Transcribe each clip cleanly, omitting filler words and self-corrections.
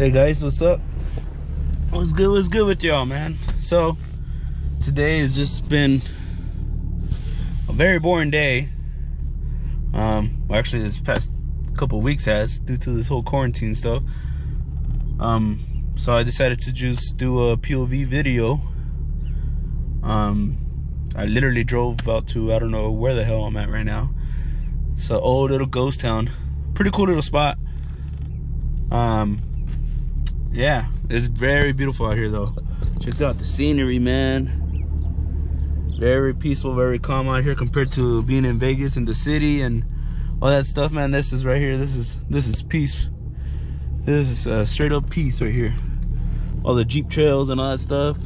Hey guys, what's up? What's good with y'all, man? So today has just been a very boring day. Well, actually this past couple of weeks has, due to this whole quarantine stuff. So I decided to just do a POV video. I literally drove out to, I don't know where the hell I'm at right now. It's an old little ghost town. Pretty cool little spot. Yeah, it's very beautiful out here though. Check out the scenery, man. Very peaceful, very calm out here compared to being in Vegas and the city and all that stuff, man. This is right here. This is peace. This is straight up peace right here. All the Jeep trails and all that stuff.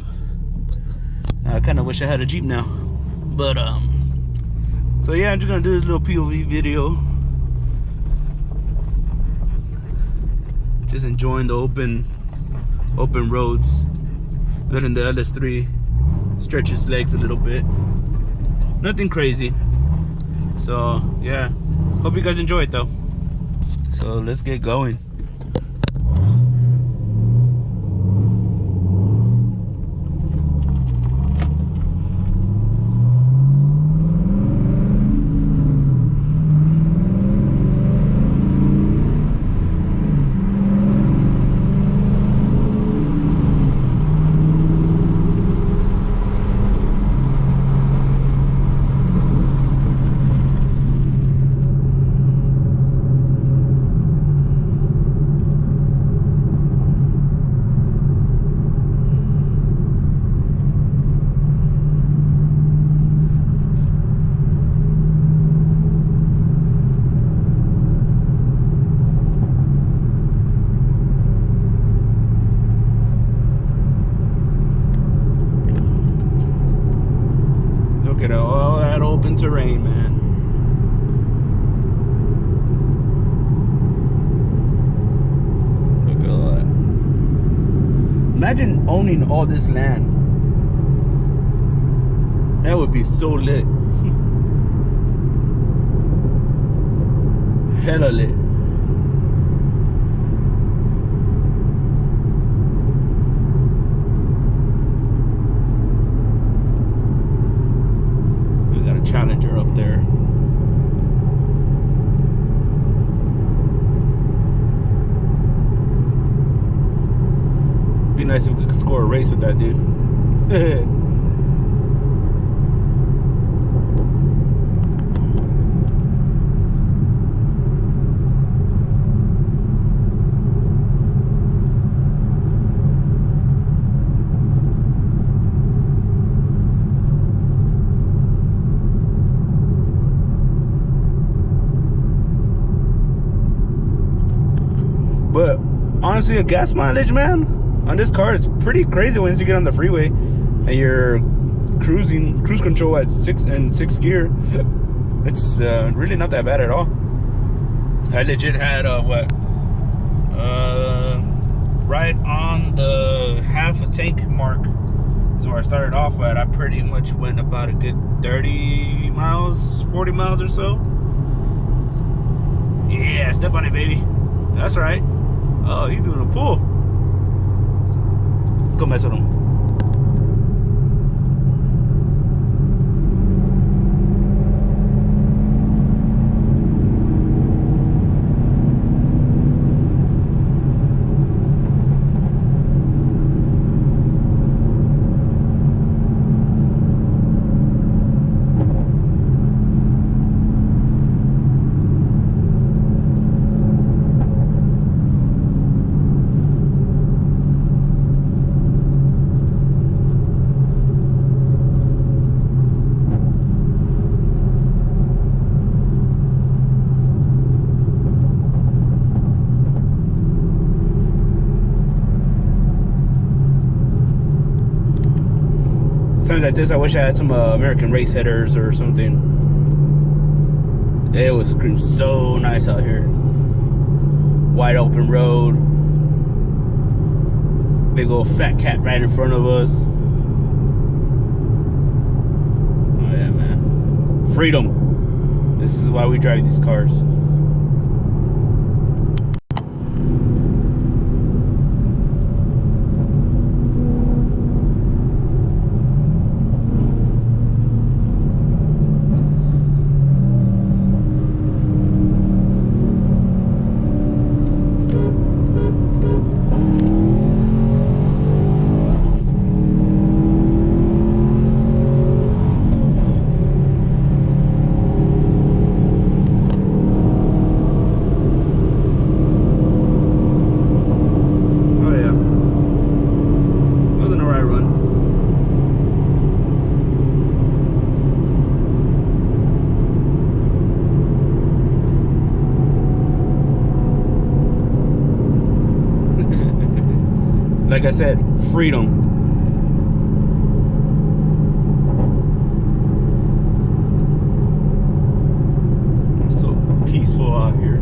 I kind of wish I had a Jeep now, but so yeah, I'm just gonna do this little POV video. Just enjoying the open roads. Letting the LS3 stretch its legs a little bit. Nothing crazy. So yeah, hope you guys enjoy it though. So let's get going. Look at all that open terrain, man. Look at all that. Imagine owning all this land. That would be so lit. Hella lit. Challenger up there. Be nice if we could score a race with that dude. But honestly, a gas mileage, man, on this car is pretty crazy once you get on the freeway and you're cruise control at 6 gear. It's really not that bad at all. I legit had right on the half a tank mark is where I started off at. I pretty much went about a good 30 miles, 40 miles or so. Yeah, step on it, baby. That's right. Oh, he's doing a pull. Let's go mess with him. Times like this, I wish I had some American race headers or something. It would scream so nice out here. Wide open road. Big old fat cat right in front of us. Oh yeah, man. Freedom. This is why we drive these cars. like I said, freedom. It's so peaceful out here.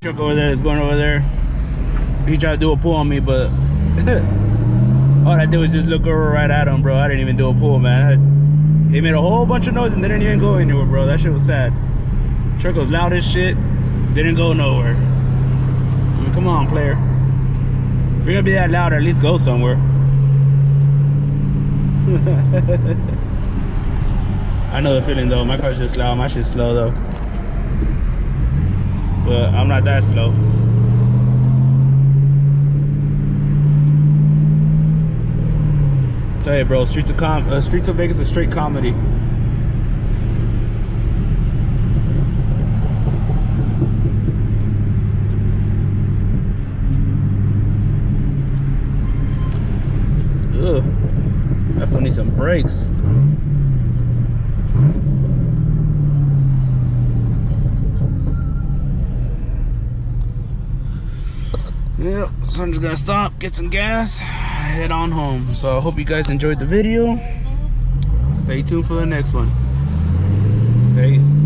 Truck over there is going over there. He tried to do a pull on me, but all I did was just look over right at him, bro. I didn't even do a pull, man. He made a whole bunch of noise and didn't even go anywhere, bro. That shit was sad. Truck was loud as shit, didn't go nowhere. I mean, come on, player. If you're gonna be that loud, at least go somewhere. I know the feeling though. My car's just loud. My shit's slow though. But I'm not that slow. Tell you, bro, Streets of Vegas is straight comedy. Ugh, definitely need some brakes. Yep, so I'm just gonna stop, get some gas, head on home. So I hope you guys enjoyed the video. Stay tuned for the next one. Peace.